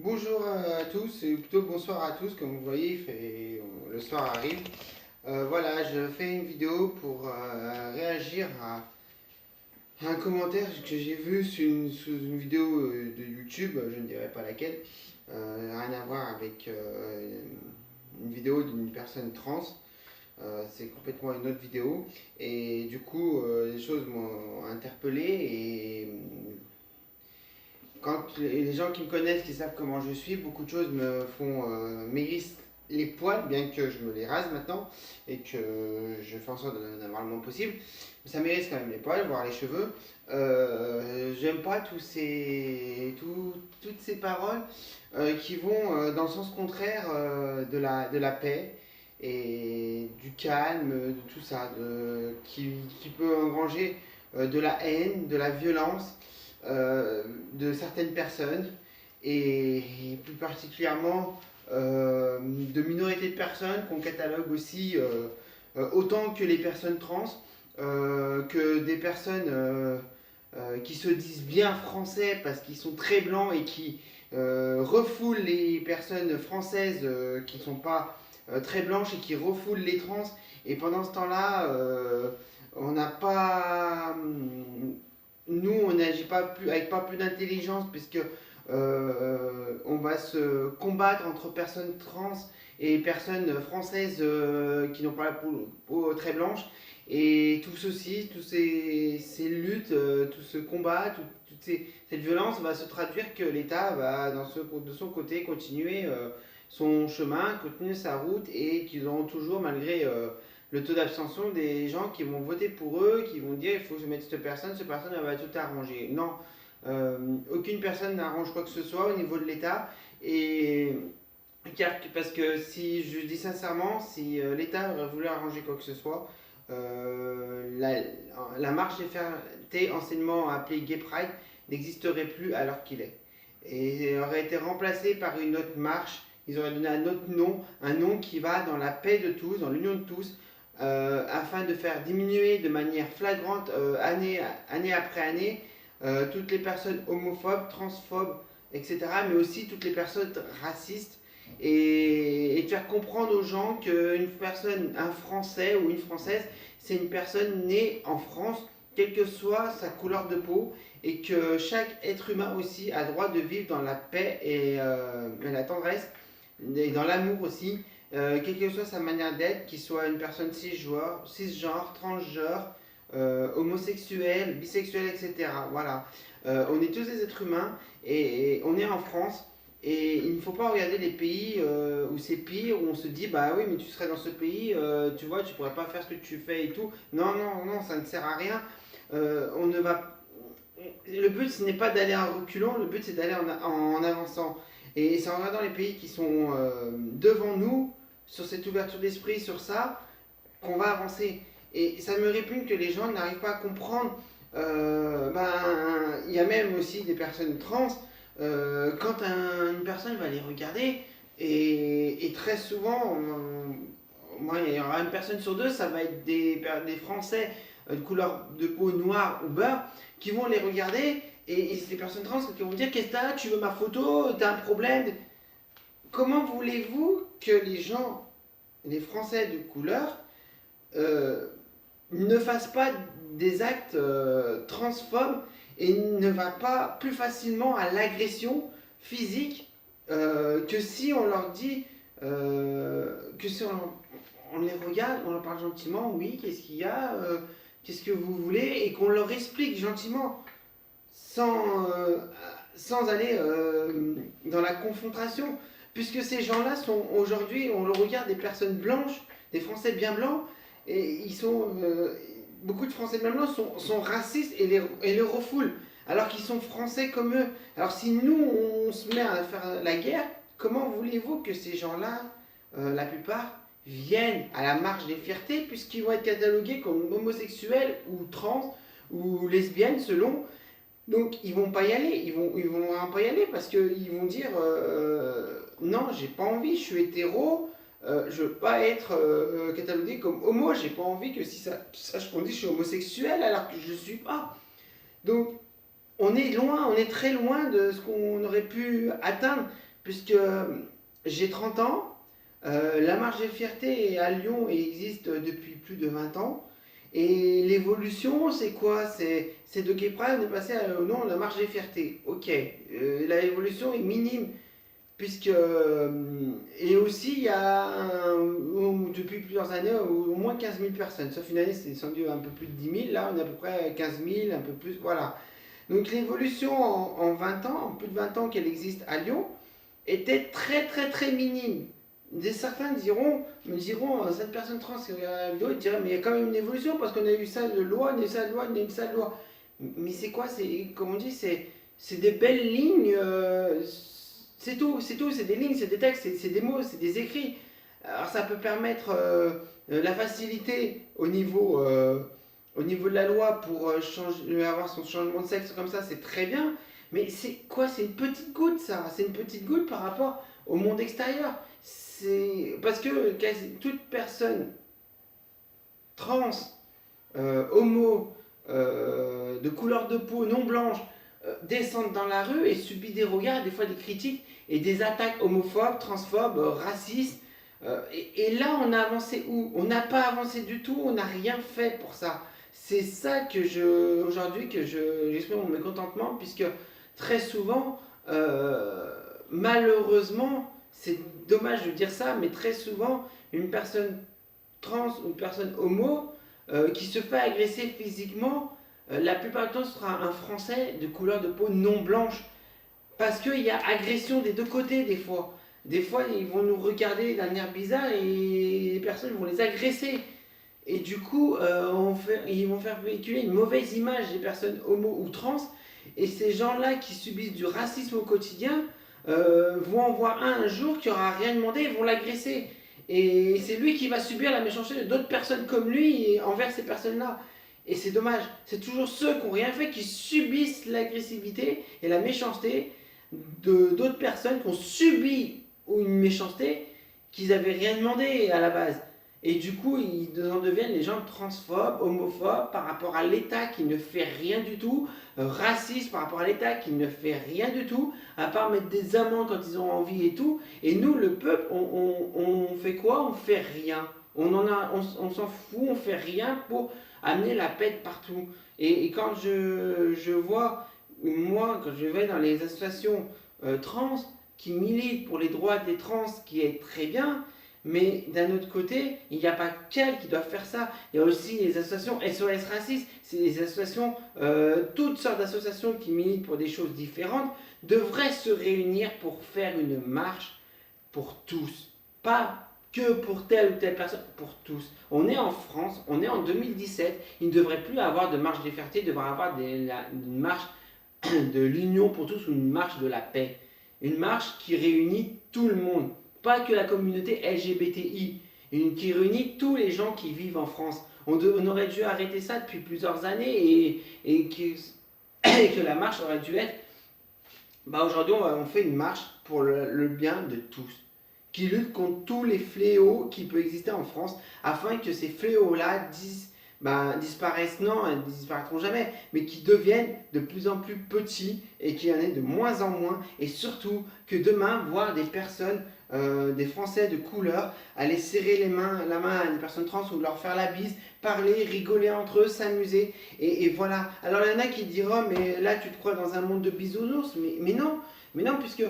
Bonjour à tous, et plutôt bonsoir à tous, comme vous voyez, le soir arrive. Voilà, je fais une vidéo pour réagir à un commentaire que j'ai vu sous une vidéo de YouTube, je ne dirai pas laquelle, rien à voir avec une vidéo d'une personne trans. C'est complètement une autre vidéo et du coup les choses m'ont interpellé et quand les gens qui me connaissent, qui savent comment je suis, beaucoup de choses me font m'hérissent les poils, bien que je me les rase maintenant et que je fais en sorte d'en avoir le moins possible. Mais ça m'hérisse quand même les poils, voire les cheveux. J'aime pas toutes ces paroles qui vont dans le sens contraire de la paix et du calme, de tout ça, qui peut engranger de la haine, de la violence de certaines personnes et plus particulièrement de minorités de personnes qu'on catalogue aussi autant que les personnes trans, que des personnes qui se disent bien français parce qu'ils sont très blancs et qui refoulent les personnes françaises qui ne sont pas très blanches et qui refoulent les trans. Et pendant ce temps-là, on n'a pas nous, on n'agit pas plus, avec pas plus d'intelligence, puisque on va se combattre entre personnes trans et personnes françaises qui n'ont pas la peau très blanche. Et tout ceci, toutes ces luttes, tout ce combat, cette violence va se traduire que l'État va, de son côté, continuer son chemin, continuer sa route et qu'ils auront toujours, malgré le taux d'abstention, des gens qui vont voter pour eux, qui vont dire il faut que je mette cette personne elle va tout arranger. Non, aucune personne n'arrange quoi que ce soit au niveau de l'État. Et parce que si je dis sincèrement, si l'État aurait voulu arranger quoi que ce soit, la marche des fiertés, enseignement appelée Gay Pride, n'existerait plus alors qu'il est. Et aurait été remplacé par une autre marche. Ils auraient donné un autre nom, un nom qui va dans la paix de tous, dans l'union de tous, afin de faire diminuer de manière flagrante, année après année, toutes les personnes homophobes, transphobes, etc., mais aussi toutes les personnes racistes, et de faire comprendre aux gens qu'une personne, un Français ou une Française, c'est une personne née en France, quelle que soit sa couleur de peau, et que chaque être humain aussi a le droit de vivre dans la paix et la tendresse, et dans l'amour aussi, quelle que soit sa manière d'être, qu'il soit une personne cisgenre, transgenre, homosexuel, bisexuel, etc. Voilà. On est tous des êtres humains et on est en France. Et il ne faut pas regarder les pays où c'est pire, où on se dit bah oui, mais tu serais dans ce pays, tu vois, tu pourrais pas faire ce que tu fais et tout. Non, non, non, ça ne sert à rien. On ne va. Le but, ce n'est pas d'aller en reculant, le but, c'est d'aller en avançant. Et c'est en regardant les pays qui sont devant nous, sur cette ouverture d'esprit, sur ça, qu'on va avancer. Et ça me répugne que les gens n'arrivent pas à comprendre. Il y a même aussi des personnes trans. Quand une personne va les regarder, et très souvent, moi, il y aura une personne sur deux, ça va être des Français de couleur de peau noire ou beurre, qui vont les regarder, et c'est des personnes trans qui vont dire qu'est-ce que t'as, tu veux ma photo, t'as un problème. Comment voulez-vous que les gens, les Français de couleur, euh, ne fasse pas des actes transphobes et ne va pas plus facilement à l'agression physique que si on leur dit, que si on les regarde, on leur parle gentiment, oui, qu'est-ce qu'il y a, qu'est-ce que vous voulez, et qu'on leur explique gentiment, sans aller dans la confrontation, puisque ces gens-là sont aujourd'hui, on le regarde, des personnes blanches, des Français bien blancs, et beaucoup de Français bien blancs sont racistes et les refoulent, alors qu'ils sont Français comme eux. Alors si nous, on se met à faire la guerre, comment voulez-vous que ces gens-là, la plupart, viennent à la marche des fiertés, puisqu'ils vont être catalogués comme homosexuels ou trans ou lesbiennes selon. Donc ils vont pas y aller, ils vont vraiment pas y aller parce qu'ils vont dire non, j'ai pas envie, je suis hétéro, je veux pas être catalogué comme homo, j'ai pas envie que si ça sache qu'on dit que je suis homosexuel alors que je le suis pas. Donc on est loin, on est très loin de ce qu'on aurait pu atteindre puisque j'ai 30 ans, la marche des fiertés à Lyon existe depuis plus de 20 ans. Et l'évolution, c'est quoi? C'est de Gay Pride, on est passé au nom de la marche des fiertés. Ok, l'évolution est minime, puisque. Et aussi, il y a depuis plusieurs années au moins 15 000 personnes. Sauf une année, c'est descendu un peu plus de 10 000. Là, on est à peu près 15 000, un peu plus. Voilà. Donc l'évolution en 20 ans, en plus de 20 ans qu'elle existe à Lyon, était très très très minime. Certains me diront, cette personne trans qui regarde la vidéo, ils diraient, mais il y a quand même une évolution parce qu'on a eu ça de loi, on a eu ça de loi, on a eu ça de loi. Mais c'est quoi? C'est, comme on dit, c'est des belles lignes, c'est tout, c'est des lignes, c'est des textes, c'est des mots, c'est des écrits. Alors ça peut permettre la facilité au niveau de la loi pour avoir son changement de sexe comme ça, c'est très bien. Mais c'est quoi? C'est une petite goutte, ça. C'est une petite goutte par rapport au monde extérieur. C'est parce que quasi toute personne trans, homo, de couleur de peau non blanche, descendent dans la rue et subit des regards, des fois des critiques et des attaques homophobes, transphobes, racistes. Et là, on a avancé où? On n'a pas avancé du tout, on n'a rien fait pour ça. C'est ça que aujourd'hui que j'exprime mon mécontentement, puisque très souvent, malheureusement, c'est dommage de dire ça, mais très souvent, une personne trans ou une personne homo qui se fait agresser physiquement, la plupart du temps, ce sera un Français de couleur de peau non blanche. Parce qu'il y a agression des deux côtés, des fois. Des fois, ils vont nous regarder d'un air bizarre et les personnes vont les agresser. Et du coup, ils vont faire véhiculer une mauvaise image des personnes homo ou trans. Et ces gens-là qui subissent du racisme au quotidien vont en voir un jour qui n'aura rien demandé et vont l'agresser. Et c'est lui qui va subir la méchanceté d'autres personnes comme lui et envers ces personnes-là. Et c'est dommage. C'est toujours ceux qui n'ont rien fait qui subissent l'agressivité et la méchanceté d'autres personnes qui ont subi une méchanceté qu'ils n'avaient rien demandé à la base. Et du coup, ils en deviennent les gens transphobes, homophobes par rapport à l'État qui ne fait rien du tout, racistes par rapport à l'État qui ne fait rien du tout, à part mettre des amendes quand ils ont envie et tout. Et nous, le peuple, on fait quoi? On fait rien. On s'en fout, on fait rien pour amener la paix partout. Et quand je vois, moi, quand je vais dans les associations trans qui militent pour les droits des trans, qui est très bien, mais d'un autre côté, il n'y a pas qu'elles qui doivent faire ça. Il y a aussi les associations SOS Racistes, c'est des associations, toutes sortes d'associations qui militent pour des choses différentes, devraient se réunir pour faire une marche pour tous. Pas que pour telle ou telle personne, pour tous. On est en France, on est en 2017, il ne devrait plus avoir de marche des fiertés, il devrait avoir une marche de l'union pour tous ou une marche de la paix. Une marche qui réunit tout le monde, pas que la communauté LGBTI, qui réunit tous les gens qui vivent en France. On aurait dû arrêter ça depuis plusieurs années et que la marche aurait dû être, aujourd'hui on fait une marche pour le bien de tous, qui lutte contre tous les fléaux qui peuvent exister en France, afin que ces fléaux-là disparaissent, non, elles ne disparaîtront jamais, mais qui deviennent de plus en plus petits et qu'il y en ait de moins en moins, et surtout que demain, voir des personnes, des Français de couleur, aller serrer la main à des personnes trans ou leur faire la bise, parler, rigoler entre eux, s'amuser, et voilà. Alors il y en a qui diront, mais là tu te crois dans un monde de bisounours, mais non. Mais non, puisque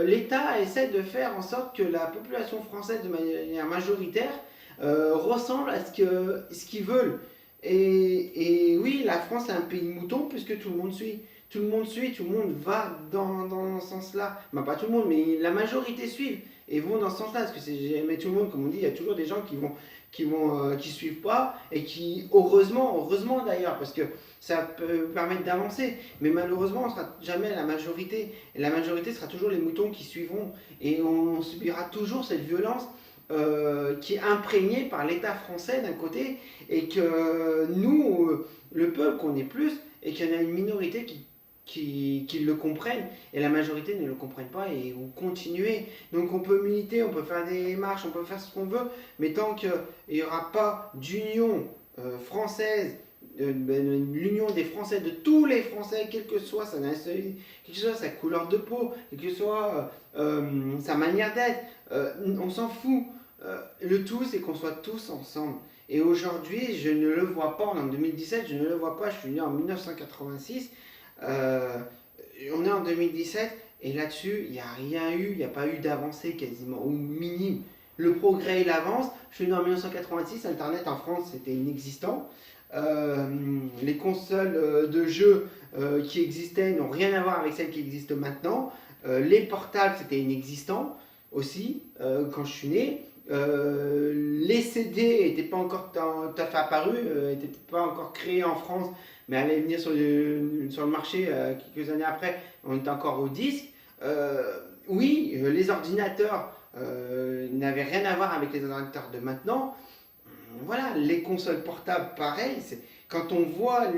l'État essaie de faire en sorte que la population française, de manière majoritaire, ressemble à ce qu'ils veulent. Et oui, la France est un pays mouton puisque tout le monde suit. Tout le monde suit, tout le monde va dans ce sens-là. Bah, pas tout le monde, mais la majorité suivent et vont dans ce sens-là. Parce que c'est jamais tout le monde, comme on dit, il y a toujours des gens qui suivent pas et qui, heureusement d'ailleurs, parce que ça peut permettre d'avancer. Mais malheureusement, on sera jamais la majorité. Et la majorité sera toujours les moutons qui suivront. Et on subira toujours cette violence qui est imprégné par l'État français d'un côté, et que nous, le peuple, qu'on est plus, et qu'il y en a une minorité qui le comprennent, et la majorité ne le comprennent pas et vont continuer. Donc on peut militer, on peut faire des marches, on peut faire ce qu'on veut, mais tant qu'il n'y aura pas d'union française, l'union des Français, de tous les Français, quelle que soit sa nationalité, quelle que soit sa couleur de peau, quelle que soit sa manière d'être, on s'en fout. Le tout, c'est qu'on soit tous ensemble. Et aujourd'hui, je ne le vois pas, en 2017, je ne le vois pas, je suis né en 1986, on est en 2017, et là-dessus, il n'y a rien eu, il n'y a pas eu d'avancée quasiment, ou minime. Le progrès, il avance. Je suis né en 1986, Internet en France, c'était inexistant. Les consoles de jeux qui existaient n'ont rien à voir avec celles qui existent maintenant. Les portables, c'était inexistant aussi quand je suis né. Les CD n'étaient pas encore tout à fait apparus, n'étaient pas encore créés en France, mais allaient venir sur le marché quelques années après. On était encore au disque. Oui, les ordinateurs n'avaient rien à voir avec les ordinateurs de maintenant. Voilà, les consoles portables, pareil. Quand on voit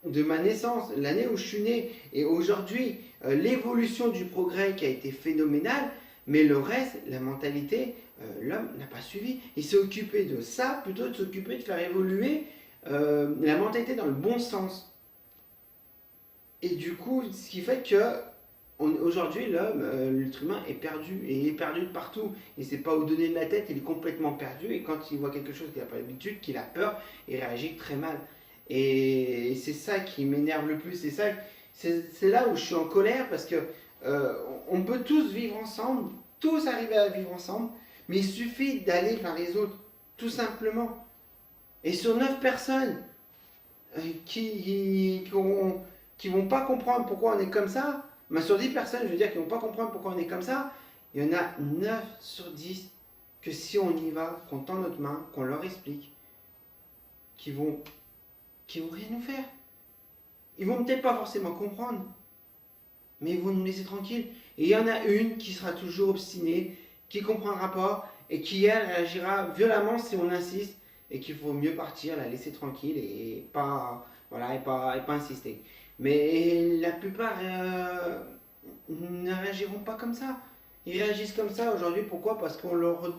de ma naissance, l'année où je suis né, et aujourd'hui, l'évolution du progrès qui a été phénoménale, mais le reste, la mentalité, l'homme n'a pas suivi. Il s'est occupé de ça plutôt que de s'occuper de faire évoluer la mentalité dans le bon sens. Et du coup, ce qui fait que aujourd'hui, l'homme, l'être humain est perdu, et il est perdu de partout. Il ne sait pas où donner de la tête, il est complètement perdu, et quand il voit quelque chose qu'il n'a pas l'habitude, qu'il a peur, il réagit très mal. Et c'est ça qui m'énerve le plus, c'est là où je suis en colère, parce que on peut tous vivre ensemble, tous arriver à vivre ensemble, mais il suffit d'aller vers les autres, tout simplement. Et sur 9 personnes qui vont pas comprendre pourquoi on est comme ça, mais sur 10 personnes, je veux dire, qui vont pas comprendre pourquoi on est comme ça, il y en a 9 sur 10 que si on y va, qu'on tend notre main, qu'on leur explique, qui vont rien nous faire. Ils vont peut-être pas forcément comprendre, mais ils vont nous laisser tranquilles. Et il y en a une qui sera toujours obstinée, qui comprendra pas, et qui, elle, réagira violemment si on insiste, et qu'il faut mieux partir, la laisser tranquille, et pas, voilà, et pas insister. Mais la plupart ne réagiront pas comme ça. Ils réagissent comme ça aujourd'hui, pourquoi? Parce qu'on leur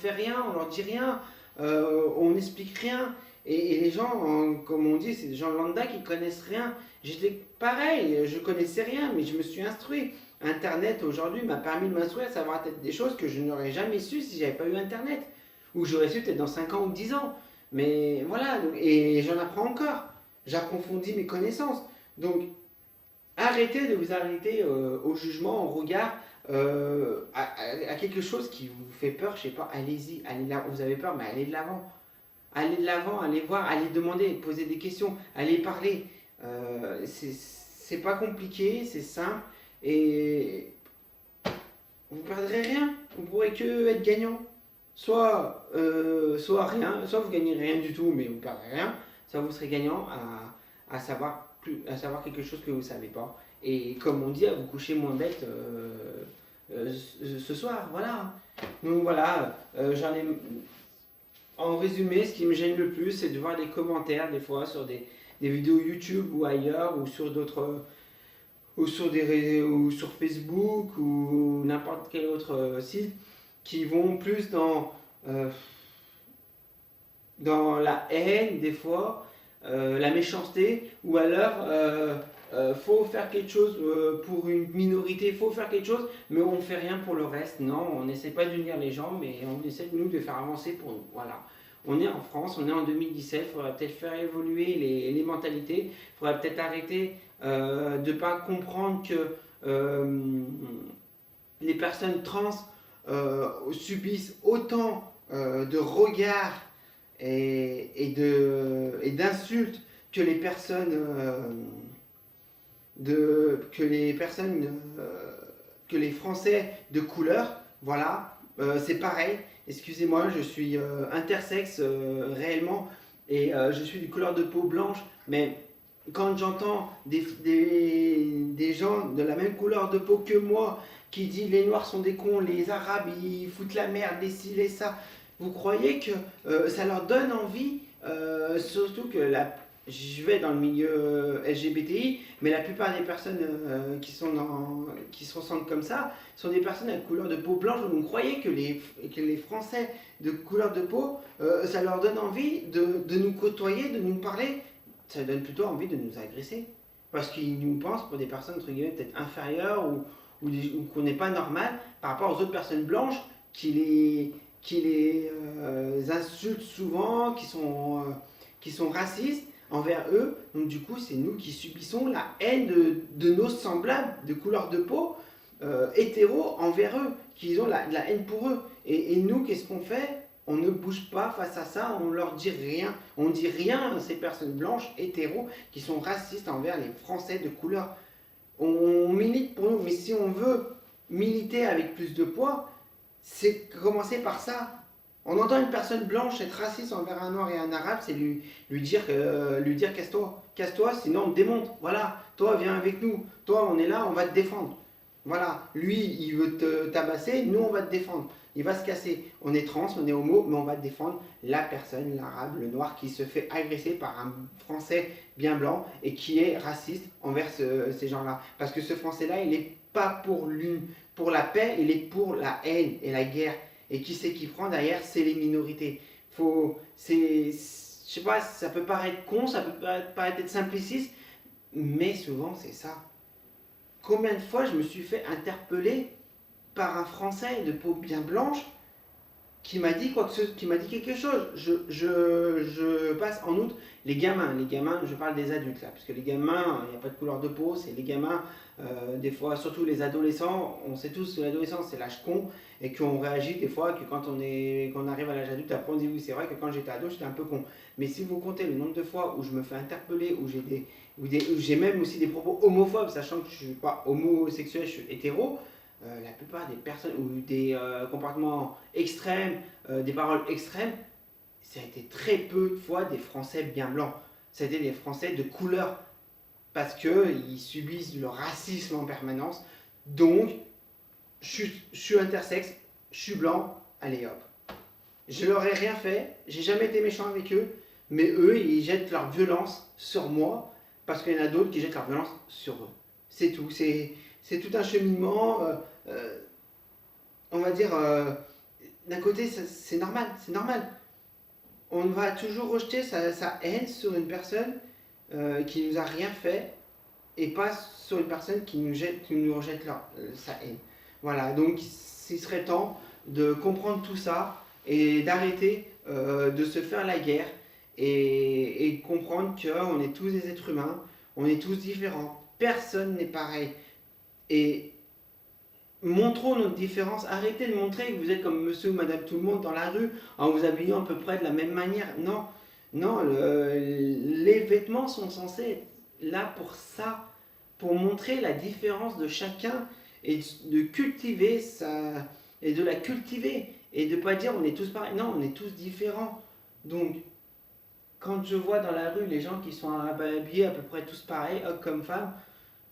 fait rien, on leur dit rien, on n'explique rien. Et les gens, comme on dit, c'est des gens lambda qui connaissent rien. J'étais pareil, je connaissais rien, mais je me suis instruit. Internet aujourd'hui m'a permis de m'instruire, savoir peut-être des choses que je n'aurais jamais su si j'avais pas eu Internet. Ou j'aurais su peut-être dans 5 ans ou 10 ans. Mais voilà, et j'en apprends encore. J'approfondis mes connaissances. Donc, arrêtez de vous arrêter au jugement, au regard, à quelque chose qui vous fait peur, je sais pas, allez-y, allez là, vous avez peur, mais allez de l'avant. Allez de l'avant, allez voir, allez demander, poser des questions, allez parler. C'est pas compliqué, c'est simple, et vous perdrez rien, vous pourrez que être gagnant. Soit rien, soit vous gagnez rien du tout, mais vous perdrez rien, soit vous serez gagnant à savoir quelque chose que vous ne savez pas. Et comme on dit, à vous coucher moins bête ce soir, voilà. Donc voilà, en résumé, ce qui me gêne le plus, c'est de voir des commentaires des fois sur des vidéos YouTube ou ailleurs, ou sur d'autres, ou sur des réseaux, ou sur Facebook ou n'importe quel autre site, qui vont plus dans la haine des fois, la méchanceté, ou alors faut faire quelque chose pour une minorité, faut faire quelque chose, mais on ne fait rien pour le reste. Non, on n'essaie pas d'unir les gens, mais on essaie nous de faire avancer pour nous. Voilà. On est en France, on est en 2017, il faudrait peut-être faire évoluer les mentalités, il faudrait peut-être arrêter de ne pas comprendre que les personnes trans subissent autant de regards et d'insultes que les personnes que les Français de couleur. Voilà, c'est pareil. Excusez-moi, je suis intersexe réellement, et je suis de couleur de peau blanche, mais quand j'entends des gens de la même couleur de peau que moi qui disent les noirs sont des cons, les arabes ils foutent la merde, les ci, les ça, vous croyez que ça leur donne envie, surtout que je vais dans le milieu LGBTI, mais la plupart des personnes qui se ressentent comme ça sont des personnes à couleur de peau blanche. Donc vous croyez que les Français de couleur de peau, ça leur donne envie de nous côtoyer, de nous parler? Ça donne plutôt envie de nous agresser. Parce qu'ils nous pensent pour des personnes entre guillemets peut-être inférieures ou qu'on n'est pas normal par rapport aux autres personnes blanches qui les insultent souvent, qui sont racistes envers eux. Donc du coup, c'est nous qui subissons la haine de nos semblables de couleur de peau hétéros envers eux, qui ont de la haine pour eux. Et nous, qu'est-ce qu'on fait? On ne bouge pas face à ça, on leur dit rien. On dit rien à ces personnes blanches hétéros qui sont racistes envers les Français de couleur. On milite pour nous, mais si on veut militer avec plus de poids, c'est commencer par ça. On entend une personne blanche être raciste envers un noir et un arabe, c'est lui dire casse-toi. Casse-toi, sinon on te démonte. Voilà, toi viens avec nous. Toi, on est là, on va te défendre. Voilà, lui, il veut te tabasser, nous, on va te défendre. Il va se casser. On est trans, on est homo, mais on va défendre la personne, l'arabe, le noir, qui se fait agresser par un français bien blanc et qui est raciste envers ces gens-là. Parce que ce français-là, il n'est pas pour la paix, il est pour la haine et la guerre. Et qui c'est qui prend derrière? C'est les minorités. Je sais pas, ça peut paraître con, ça peut paraître être simpliciste, mais souvent c'est ça. Combien de fois je me suis fait interpeller par un Français de peau bien blanche qui m'a dit qui m'a dit quelque chose. Je passe en outre les gamins, je parle des adultes là, parce que les gamins, il n'y a pas de couleur de peau, c'est les gamins, des fois, surtout les adolescents, on sait tous que l'adolescence c'est l'âge con, et qu'on réagit des fois, que quand on arrive à l'âge adulte, après on dit oui, c'est vrai que quand j'étais ado, j'étais un peu con. Mais si vous comptez le nombre de fois où je me fais interpeller, où j'ai même aussi des propos homophobes, sachant que je ne suis pas homosexuel, je suis hétéro, la plupart des personnes, ou des comportements extrêmes, des paroles extrêmes, ça a été très peu de fois des Français bien blancs. Ça a été des Français de couleur, parce qu'ils subissent le racisme en permanence. Donc, je suis intersexe, je suis blanc, allez hop. Je leur ai rien fait, j'ai jamais été méchant avec eux, mais eux, ils jettent leur violence sur moi, parce qu'il y en a d'autres qui jettent leur violence sur eux. C'est tout, c'est tout un cheminement, euh, on va dire, d'un côté, c'est normal, c'est normal. On va toujours rejeter sa haine sur une personne qui nous a rien fait, et pas sur une personne qui nous rejette sa haine. Voilà, donc il serait temps de comprendre tout ça et d'arrêter de se faire la guerre et comprendre qu'on est tous des êtres humains, on est tous différents, personne n'est pareil. Et montrons notre différence, arrêtez de montrer que vous êtes comme monsieur ou madame tout le monde dans la rue en vous habillant à peu près de la même manière. Non, non, les vêtements sont censés être là pour ça, pour montrer la différence de chacun et de cultiver ça, et de la cultiver et de pas dire on est tous pareils. Non, on est tous différents. Donc, quand je vois dans la rue les gens qui sont habillés à peu près tous pareils, hommes comme femmes,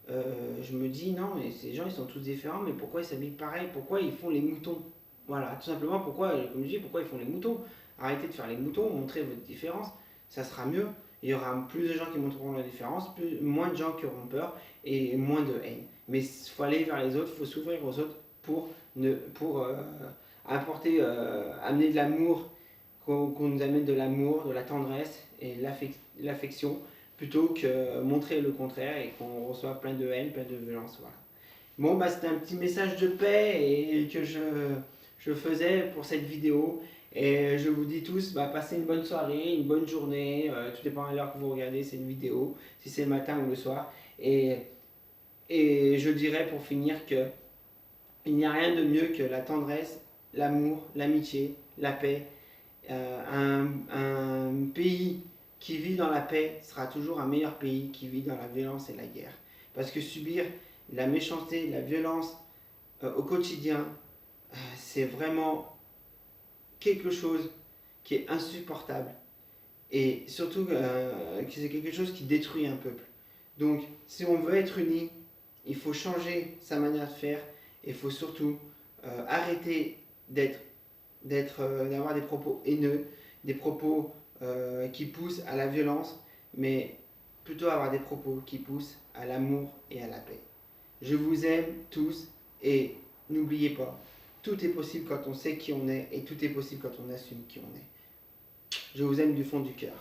je me dis non, mais ces gens ils sont tous différents, mais pourquoi ils s'habillent pareil? Pourquoi ils font les moutons? Voilà, tout simplement pourquoi, comme je dis, pourquoi ils font les moutons? Arrêtez de faire les moutons, montrez votre différence, ça sera mieux. Il y aura plus de gens qui montreront la différence, moins de gens qui auront peur et moins de haine. Mais il faut aller vers les autres, il faut s'ouvrir aux autres pour apporter, amener de l'amour, qu'on nous amène de l'amour, de la tendresse et l'affection plutôt que montrer le contraire et qu'on reçoive plein de haine, plein de violence. Voilà. Bon, bah, c'était un petit message de paix et que je faisais pour cette vidéo. Et je vous dis tous, bah, passez une bonne soirée, une bonne journée, tout dépend à l'heure que vous regardez cette vidéo, si c'est le matin ou le soir. Et je dirais pour finir que il n'y a rien de mieux que la tendresse, l'amour, l'amitié, la paix. Un pays qui vit dans la paix sera toujours un meilleur pays qui vit dans la violence et la guerre. Parce que subir la méchanceté, la violence au quotidien, c'est vraiment quelque chose qui est insupportable. Et surtout, c'est quelque chose qui détruit un peuple. Donc, si on veut être unis, il faut changer sa manière de faire. Il faut surtout arrêter d'avoir des propos haineux, des propos qui poussent à la violence mais plutôt avoir des propos qui poussent à l'amour et à la paix. Je vous aime tous et n'oubliez pas, tout est possible quand on sait qui on est et tout est possible quand on assume qui on est. Je vous aime du fond du cœur.